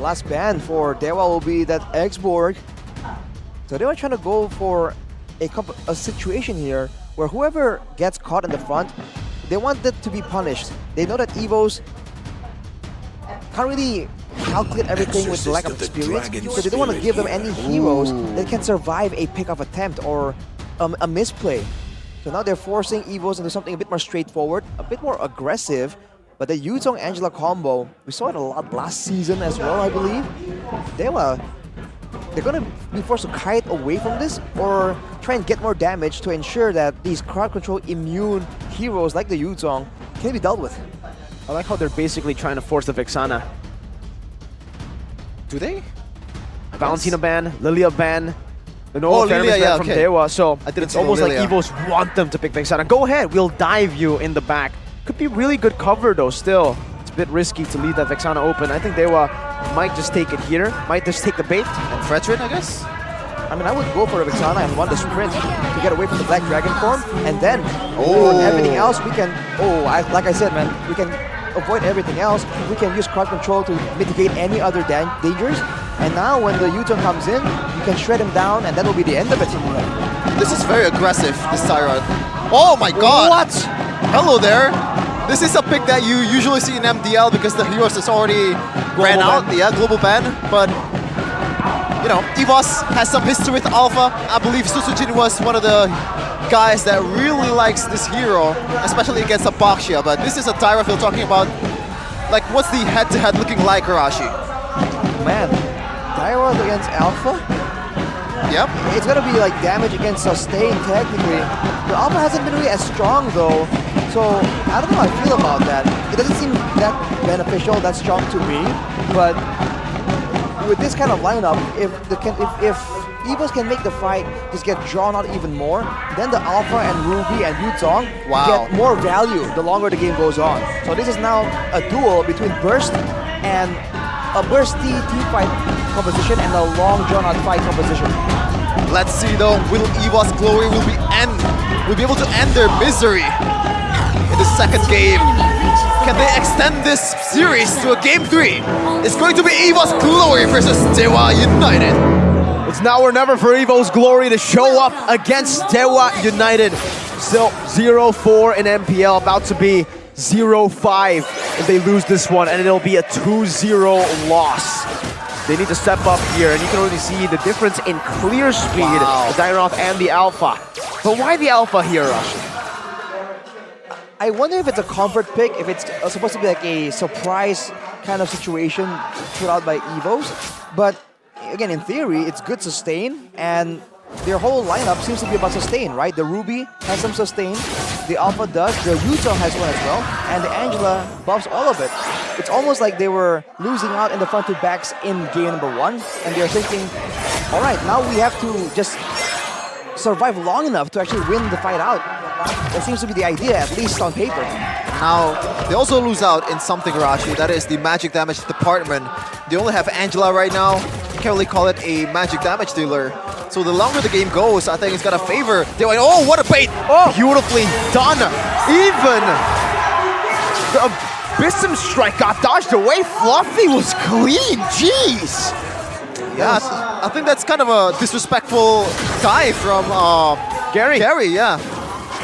last ban for Dewa will be that X-Borg. So they were trying to go for a situation here where whoever gets caught in the front, they want it to be punished. They know that Evos can't really calculate everything with the lack of experience, so they don't want to give them any heroes that can survive a pick-off attempt or a misplay. So now they're forcing Evos into something a bit more straightforward, a bit more aggressive. But the Yuzong-Angela combo, we saw it a lot last season as well, I believe. Dewa, they're going to be forced to kite away from this or try and get more damage to ensure that these crowd control immune heroes like the Yuzong can be dealt with. I like how they're basically trying to force the Vexana. Do they? Valentina ban, Lilia ban. The normal Lilia, yeah, from okay. Dewa, so it's almost like Evos want them to pick Vexana. Go ahead, we'll dive you in the back. Could be really good cover though, still. It's a bit risky to leave that Vexana open. I think Dewa might just take it here, might just take the bait. And Fredrin, I guess? I mean, I would go for the Vexana and run the sprint to get away from the Black Dragon form, and then on everything else, we can, like I said, man, we can avoid everything else. We can use crowd control to mitigate any other dangers. And now when the Yuzong comes in, you can shred him down, and that will be the end of it. This is very aggressive, this Tyrant. Oh my god! What? Hello there! This is a pick that you usually see in MDL because the heroes is already ran out. Yeah, global ban. But, you know, Evos has some history with Alpha. I believe Susujin was one of the guys that really likes this hero, especially against Apaxia. But this is a Tyra we're talking about. Like, what's the head-to-head looking like, Arashi? Man, Tyra against Alpha? Yep. It's gonna be like damage against sustain technically. The Alpha hasn't been really as strong though, so I don't know how I feel about that. It doesn't seem that beneficial, that strong to me, but with this kind of lineup, if Evos can make the fight just get drawn out even more, then the Alpha and Ruby and Yuzong get more value the longer the game goes on. So this is now a duel between Burst and a bursty team fight composition and a long drawn-out fight composition. Let's see though, will Evos Glory will be able to end their misery in the second game? Can they extend this series to a game 3? It's going to be Evos Glory versus Dewa United. It's now or never for Evos Glory to show up against Dewa United. Still 0-4 in MPL, about to be 0-5 if they lose this one, and it'll be a 2-0 loss. They need to step up here, and you can already see the difference in clear speed, the Dynaroth and the Alpha. But why the Alpha here, Rush? I wonder if it's a comfort pick, if it's supposed to be like a surprise kind of situation put out by Evos. But again, in theory, it's good sustain, and their whole lineup seems to be about sustain, right? The Ruby has some sustain, the Alpha does, the Yuzong has one as well, and the Angela buffs all of it. It's almost like they were losing out in the front two backs in game number 1, and they're thinking, all right, now we have to just survive long enough to actually win the fight out. That seems to be the idea, at least on paper. Now, they also lose out in something, Rashi, that is the magic damage department. They only have Angela right now. You can't really call it a magic damage dealer. So the longer the game goes, I think it's gonna favor. They went, oh, what a bait! Oh, beautifully done. Even the Abyssum Strike got dodged away. Fluffy was clean, jeez. Yeah, I think that's kind of a disrespectful dive from Gary. Gary, yeah.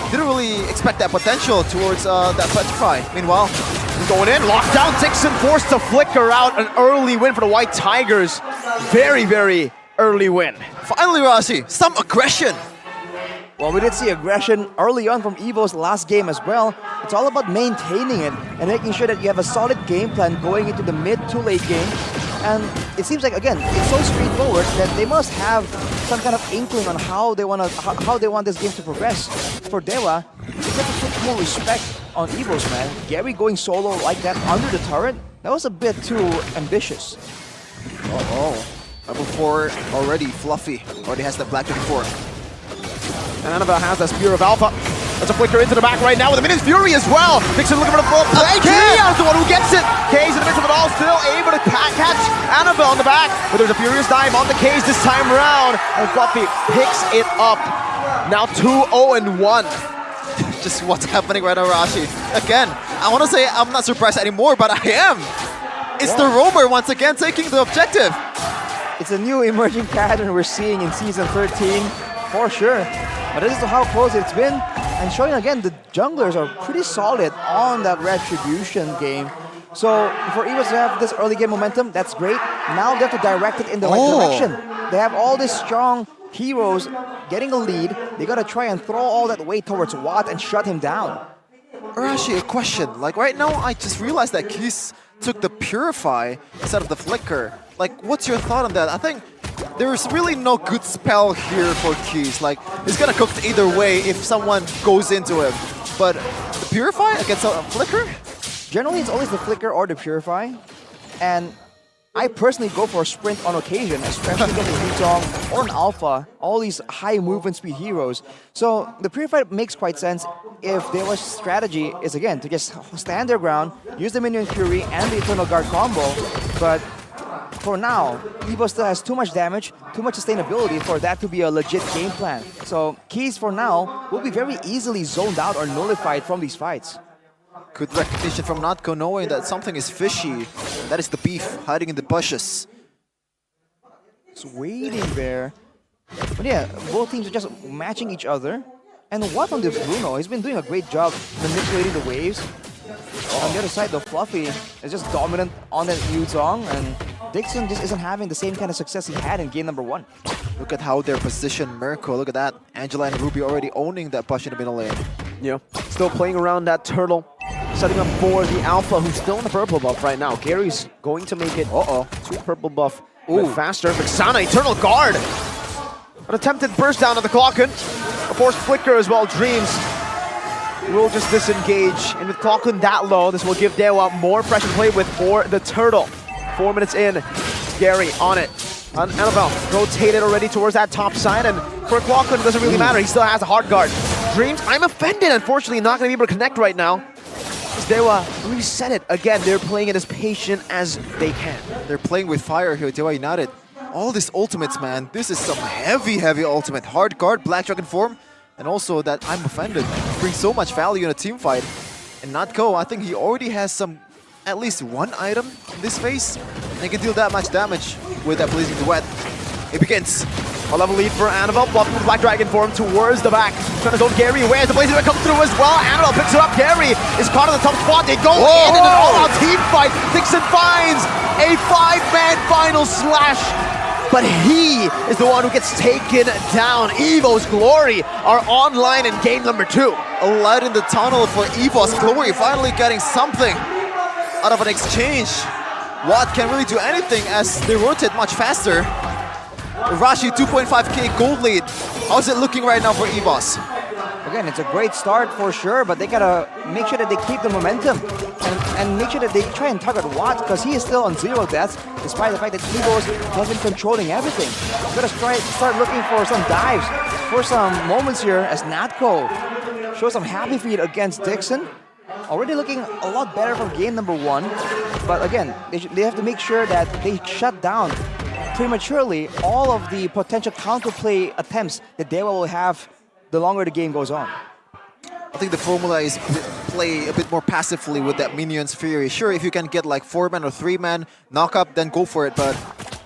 Didn't really expect that potential towards that Petrify. Meanwhile, going in, lockdown, Dixon forced to flicker out an early win for the White Tigers. Very, very early win. Finally, Rashi, some aggression. Well, we did see aggression early on from Evo's last game as well. It's all about maintaining it and making sure that you have a solid game plan going into the mid to late game. And it seems like, again, it's so straightforward that they must have some kind of inkling on how they want this game to progress. For Dewa, you have to put more respect on Evos, man. Gary going solo like that under the turret, that was a bit too ambitious. Level 4 already, Fluffy already has that Black 24. And Annabelle has that Spear of Alpha. That's a flicker into the back right now with a Minions Fury as well. Dixon looking for the full play. Kay is the one who gets it. Kay's in the midst of it all, still able to catch Annabelle on the back. But there's a furious dive on the Kays this time around. And Fluffy picks it up. Now 2-0-1. Just what's happening right now, Rashi. Again, I want to say I'm not surprised anymore, but I am. It's the roamer once again taking the objective. It's a new emerging pattern we're seeing in Season 13, for sure. But this is how close it's been. And showing again, the junglers are pretty solid on that Retribution game. So for Evos to have this early game momentum, that's great. Now they have to direct it in the right direction. They have all these strong heroes getting a lead. They gotta try and throw all that weight towards Watt and shut him down. Arashi, a question. Like right now, I just realized that Keys took the Purify instead of the Flicker. Like, what's your thought on that? I think there's really no good spell here for Keys. Like, he's gonna cook either way if someone goes into him. But the Purify against a Flicker? Generally, it's always the Flicker or the Purify. And I personally go for a Sprint on occasion, especially against a Yuzong or an Alpha, all these high movement speed heroes. So the Purify makes quite sense if Dewa's strategy is, again, to just stand their ground, use the Minion Fury and the Eternal Guard combo. But for now, Evo still has too much damage, too much sustainability for that to be a legit game plan. So Keys, for now, will be very easily zoned out or nullified from these fights. Good recognition from Natko, knowing that something is fishy. That is the beef hiding in the bushes. Just waiting there. But yeah, both teams are just matching each other. And what on the Bruno? He's been doing a great job manipulating the waves. On the other side, the Fluffy is just dominant on that Yuzong, and Dixon just isn't having the same kind of success he had in game number 1. Look at how they're positioned, Mirko. Look at that. Angela and Ruby already owning that push in the middle lane. Yeah, still playing around that turtle. Setting up for the Alpha, who's still in the purple buff right now. Gary's going to make it, to purple buff a bit faster. Vexana, Eternal Guard. An attempted burst down on the Clocken. A forced flicker as well. Dreams will just disengage. And with Clocken that low, this will give Dewa more pressure to play with for the turtle. 4 minutes in, Gary on it. And Annabelle rotated already towards that top side, and for Clocken, it doesn't really matter. He still has a hard guard. Dreams, I'm offended, unfortunately, not going to be able to connect right now. Dewa reset it. Again, they're playing it as patient as they can. They're playing with fire here, Dewa United. All these ultimates, man. This is some heavy ultimate. Hard guard, Black Dragon form, and also that I'm offended. Brings so much value in a team fight. And Natko, I think he already has at least one item in this phase. And he can deal that much damage with that Blazing Duet. It begins. A level lead for Annabelle, blocking the Black Dragon form towards the back. Trying to zone Gary, where's the Blazing Duet come through as well? Annabelle picks it up, Gary is caught on the top spot. They go in an all-out team fight. Dixon finds a 5-man final slash. But he is the one who gets taken down. Evo's Glory are online in game number 2. A light in the tunnel for Evo's Glory, finally getting something out of an exchange. Watt can't really do anything as they rotate much faster. Rashi 2.5k gold lead. How's it looking right now for Evos? Again, it's a great start for sure, but they gotta make sure that they keep the momentum and make sure that they try and target Watt, because he is still on 0 deaths, despite the fact that Evos has been controlling everything. Gotta start looking for some dives, for some moments here as Natko shows some happy feet against Dixon. Already looking a lot better from game number 1, but again, they have to make sure that they shut down prematurely all of the potential counterplay attempts that Dewa will have the longer the game goes on. I think the formula is play a bit more passively with that Minion's Fury. Sure, if you can get like 4-man or 3-man knock-up, then go for it, but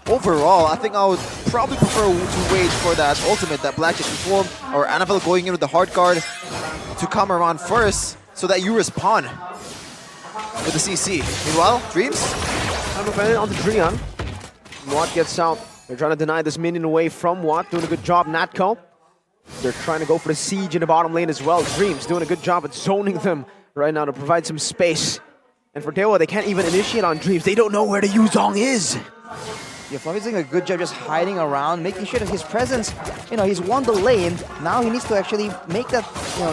overall, I think I would probably prefer to wait for that ultimate, that Black Dragon form, or Annabelle going in with the hard guard to come around first, so that you respawn with the CC. Meanwhile, Dreams? I'm offended onto Drian. Watt gets out. They're trying to deny this minion away from Watt. Doing a good job, Natko. They're trying to go for the siege in the bottom lane as well. Dreams doing a good job at zoning them right now to provide some space. And for Dewa, they can't even initiate on Dreams. They don't know where the Yuzong is. Yeah, Fluffy's doing a good job just hiding around, making sure that his presence, he's won the lane. Now he needs to actually make that,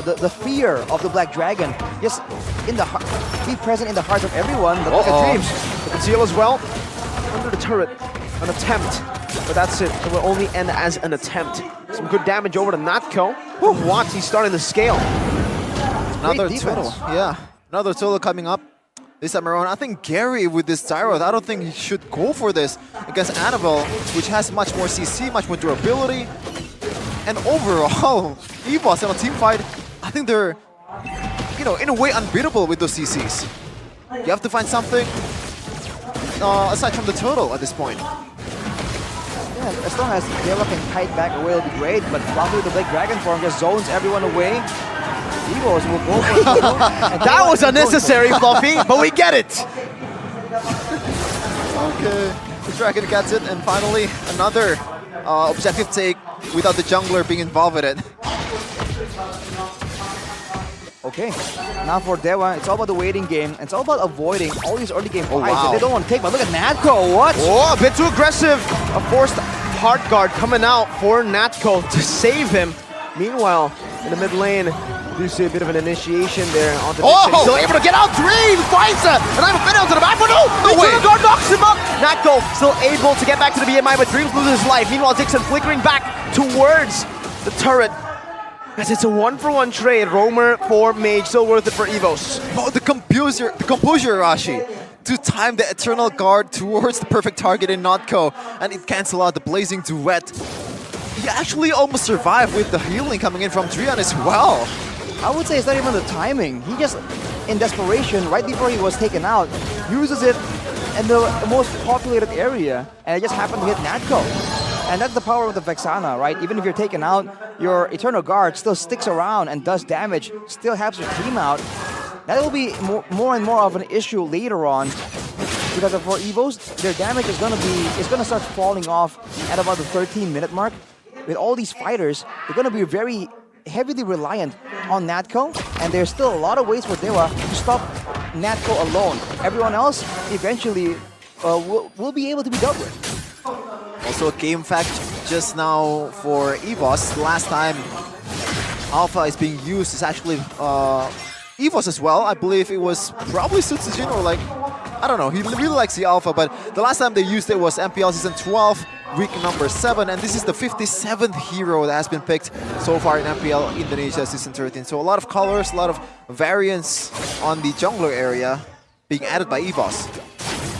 the fear of the Black Dragon just be present in the hearts of everyone. But look at Dreams. The conceal as well. Under the turret. An attempt. But that's it. It will only end as an attempt. Some good damage over to Natko. From Watt, he's starting to scale. Another turtle. Yeah, another turtle coming up. This time around, I think Gary with this Gyro, I don't think he should go for this against Annabelle, which has much more CC, much more durability. And overall, Evos in a team fight, I think they're, in a way unbeatable with those CCs. You have to find something aside from the total at this point. Yeah, as long as Dewa can kite back away, it'll be great. But Fluffy with the Blake Dragon form just zones everyone away. Evos will go for total, and That Dewa was can go unnecessary, Fluffy, but we get it. Okay, the Dragon gets it, and finally another objective take without the jungler being involved with it. Okay, now for Dewa, it's all about the waiting game. It's all about avoiding all these early game fights wow. that they don't want to take. But look at Natco, what? Oh, a bit too aggressive. A forced hard guard coming out for Natco to save him. Meanwhile, in the mid lane, you see a bit of an initiation there onto Oh! Still able to get out. Dream finds it, and I'm a fit onto the back. But no, the way. guard knocks him up. Natco still able to get back to the BMI, but Dreams loses his life. Meanwhile, Dixon flickering back towards the turret. As it's a 1-for-1 trade, Roamer for Mage, still worth it for Evos. Oh, the composure, Rashi, to time the Eternal Guard towards the perfect target in Notco, and it cancel out the Blazing Duet. He actually almost survived with the healing coming in from Drian as well. I would say it's not even the timing. He just, in desperation, right before he was taken out, uses it in the most populated area, and it just happened to hit Natco. And that's the power of the Vexana, right? Even if you're taken out, your Eternal Guard still sticks around and does damage, still helps your team out. That will be more and more of an issue later on, because for Evos, their damage is gonna start falling off at about the 13-minute mark. With all these fighters, they're gonna be very heavily reliant on Natco, and there's still a lot of ways for Dewa to stop Natco alone. Everyone else eventually will be able to be dealt with. Also a game fact just now for Evos. The last time Alpha is being used is actually Evos as well. I believe it was probably Sutsujin or like, I don't know, he really likes the Alpha, but the last time they used it was MPL Season 12, week number 7, and this is the 57th hero that has been picked so far in MPL Indonesia Season 13. So a lot of colors, a lot of variance on the jungler area being added by Evos.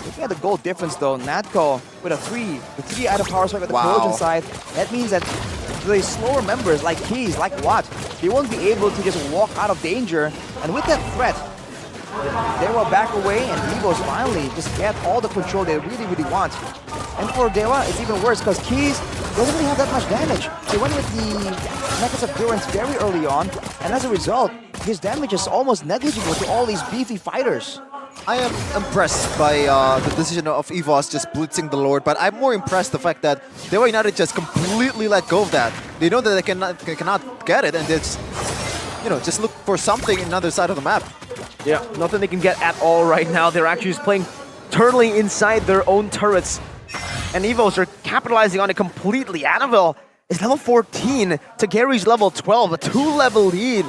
Looking at the goal difference though, Natco with the 3 item power strike at the Wow. Trojan side, that means that the slower members like Keys, like Watt, they won't be able to just walk out of danger. And with that threat, they will back away, and Evos finally just get all the control they really want. And for Dewa, it's even worse because Keys doesn't really have that much damage. They went with the Necklace of Durance very early on, and as a result, his damage is almost negligible to all these beefy fighters. I am impressed by the decision of Evos just blitzing the Lord, but I'm more impressed the fact that Dewa United just completely let go of that. They know that they cannot get it, and they just look for something in another side of the map. Yeah, nothing they can get at all right now. They're actually just playing turtling inside their own turrets. And Evos are capitalizing on it completely. Annabelle is level 14 to Gary's level 12, a 2-level lead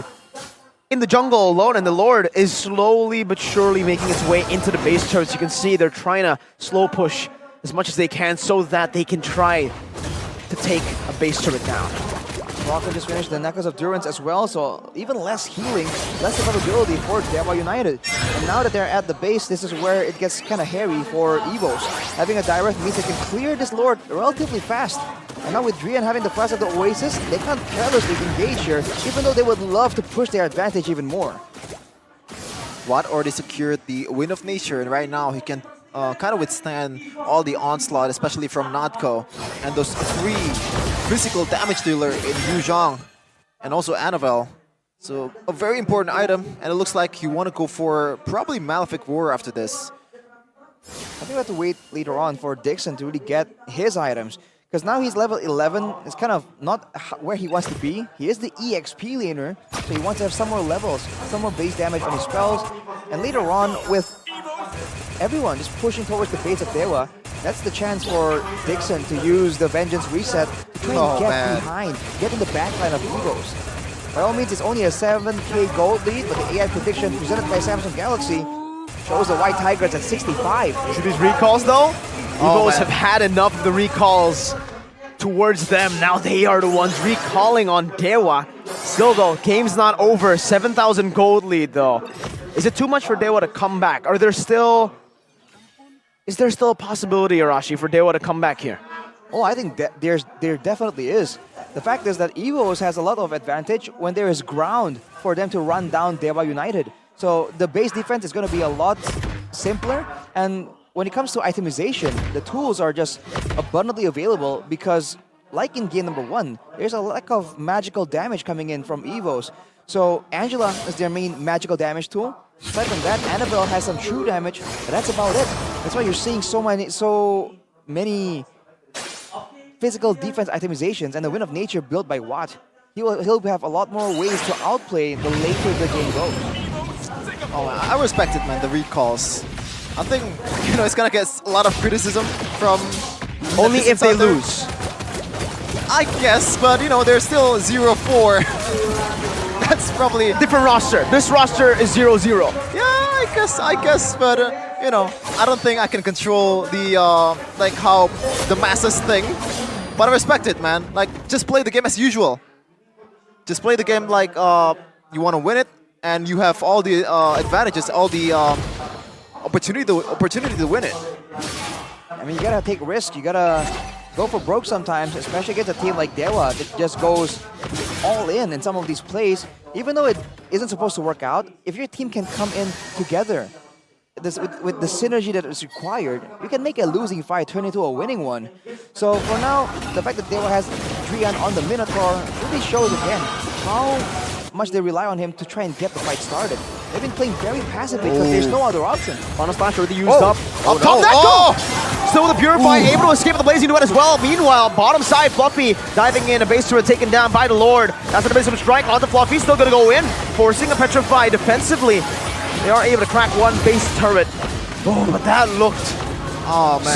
in the jungle alone, and the Lord is slowly but surely making its way into the base turrets. You can see they're trying to slow push as much as they can so that they can try to take a base turret down. Rocket just finished the Necklace of Durance as well, so even less healing, less survivability for Dewa United. And now that they're at the base, this is where it gets kind of hairy for Evos. Having a direct means they can clear this Lord relatively fast. And now with Drian having the flash of the Oasis, they can't carelessly engage here, even though they would love to push their advantage even more. Watt already secured the Wind of Nature, and right now he can kind of withstand all the onslaught, especially from Notco. And those 3 physical damage dealer in Yu Zhang and also Annabelle. So a very important item, and it looks like you want to go for probably Malefic War after this. I think we have to wait later on for Dixon to really get his items. Because now he's level 11, it's kind of not where he wants to be. He is the EXP laner, so he wants to have some more levels, some more base damage on his spells. And later on, with everyone just pushing towards the base of Dewa, that's the chance for Dixon to use the Vengeance Reset to try and get behind, get in the backline of Evos. By all means, it's only a 7k gold lead, but the AI prediction presented by Samsung Galaxy shows the White Tigers at 65. See these recalls though? Evos have had enough of the recalls towards them. Now they are the ones recalling on Dewa. Still though, game's not over. 7,000 gold lead though. Is it too much for Dewa to come back? Is there still a possibility, Arashi, for Dewa to come back here? Oh, I think there definitely is. The fact is that Evos has a lot of advantage when there is ground for them to run down Dewa United. So the base defense is going to be a lot simpler, and when it comes to itemization, the tools are just abundantly available because, like in game number 1, there's a lack of magical damage coming in from Evos. So Angela is their main magical damage tool. Aside from that, Annabelle has some true damage, but that's about it. That's why you're seeing so many physical defense itemizations, and the Wind of Nature built by Watt. He'll have a lot more ways to outplay the later the game goes. Oh, I respect it, man, the recalls. I think, it's gonna get a lot of criticism from... Only if they lose. I guess, but, they're still 0-4. That's probably... Different roster. This roster is 0-0. Yeah, I guess, but, I don't think I can control the, how the masses think. But I respect it, man. Like, just play the game as usual. Just play the game like you want to win it, and you have all the advantages, all the opportunity to win it. I mean, you gotta take risks. You gotta go for broke sometimes, especially against a team like Dewa that just goes all in some of these plays. Even though it isn't supposed to work out, if your team can come in together with the synergy that is required, you can make a losing fight turn into a winning one. So for now, the fact that Dewa has Drian on the Minotaur really shows again how much they rely on him to try and get the fight started. They've been playing very passively because there's no other option. Final Splash already used up. Oh, Up top, no. Netco! Still with the Purify, able to escape with the Blazing Duet as well. Meanwhile, bottom side, Fluffy diving in, a base turret taken down by the Lord. That's an amazing strike onto Fluffy, still gonna go in, forcing a Petrify defensively. They are able to crack one base turret. Oh, but that looked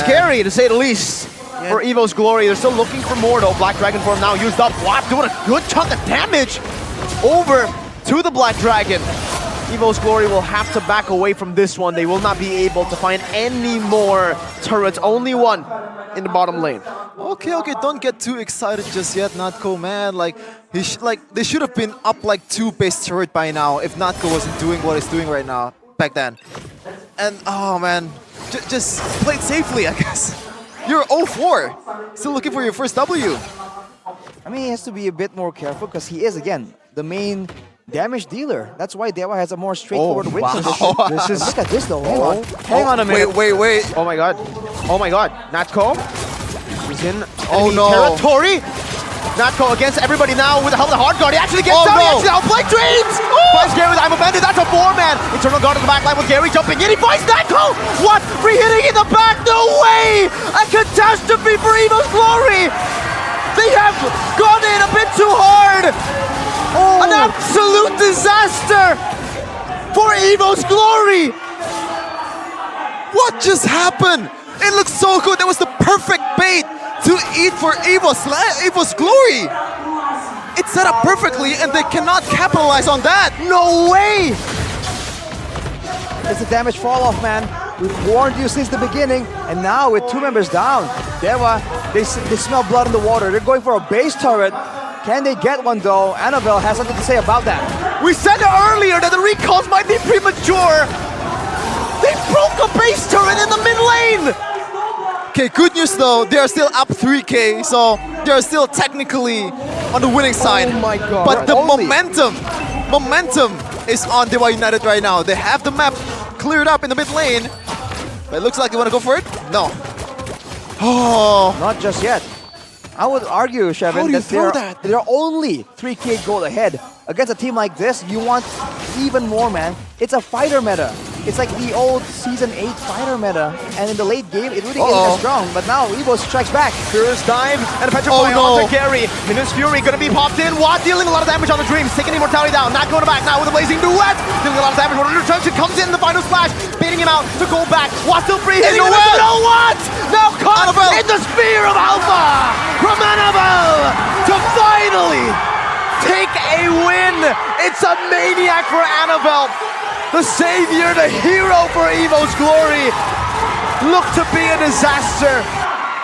scary to say the least. For Evo's Glory, they're still looking for more though. Black Dragon form now used up. Watt doing a good chunk of damage over to the Black Dragon. Evo's Glory will have to back away from this one. They will not be able to find any more turrets. Only one in the bottom lane. Okay, don't get too excited just yet, Natko, man. Like, they should have been up like 2 base turret by now if Natko wasn't doing what he's doing right now, back then. And, oh man, just play it safely, I guess. You're 0-4, still looking for your first W. I mean, he has to be a bit more careful because he is, again, the main damage dealer. That's why Dewa has a more straightforward win condition. This is... Look at this though, Hang on a minute. Wait. Oh my god. Natko is in enemy no. territory. Natko against everybody now with the help of the hard guard. He actually gets down. no. He actually outplayed Dreams. Finds Gary with I'm Offended. That's a 4-man. Internal guard on the back line with Gary jumping in. He finds Natko. What? Re-hitting in the back. No way. A catastrophe for Evo's Glory. They have gone in a bit too hard. An absolute disaster for Evo's Glory. What just happened? It looks so good. That was the perfect bait to eat for Evo's Glory. It's set up perfectly and they cannot capitalize on that. No way. It's a damage fall-off, man. We've warned you since the beginning, and now with 2 members down, Dewa, they smell blood in the water. They're going for a base turret. Can they get one though? Annabelle has something to say about that. We said earlier that the recalls might be premature. They broke a base turret in the mid lane. Okay, good news though, they're still up 3K, so they're still technically on the winning side. Oh my god. But the momentum is on Dewa United right now. They have the map cleared up in the mid lane, but it looks like they want to go for it. No. Oh. Not just yet. I would argue, Shevin, that they're only 3K gold ahead. Against a team like this, you want even more, man. It's a fighter meta. It's like the old Season 8 fighter meta. And in the late game, it really isn't as strong. But now Evo strikes back. First dive and a Petrify onto Gary. Minus Fury gonna be popped in. Watt dealing a lot of damage on the Dreams. Taking the Immortality down. Not going back now with a Blazing Duet. Dealing a lot of damage. When Retraction comes in the final splash. Baiting him out to go back. Watt still free. Hitting him with no what? Now caught in the Spear of Alpha from Annabelle to finally take a win. It's a maniac for Annabelle. The savior, the hero for Evo's Glory. Looked to be a disaster,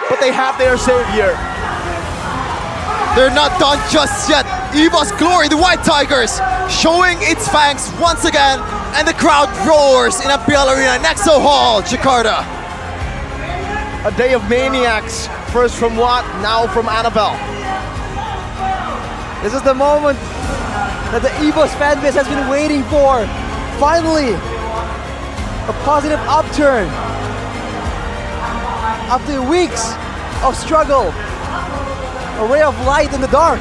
but they have their savior. They're not done just yet. Evo's Glory, the White Tigers, showing its fangs once again, and the crowd roars in MPL Arena, Nexo Hall, Jakarta. A day of maniacs. First from Watt, now from Annabelle. This is the moment that the Evos fanbase has been waiting for. Finally, a positive upturn. after weeks of struggle, a ray of light in the dark.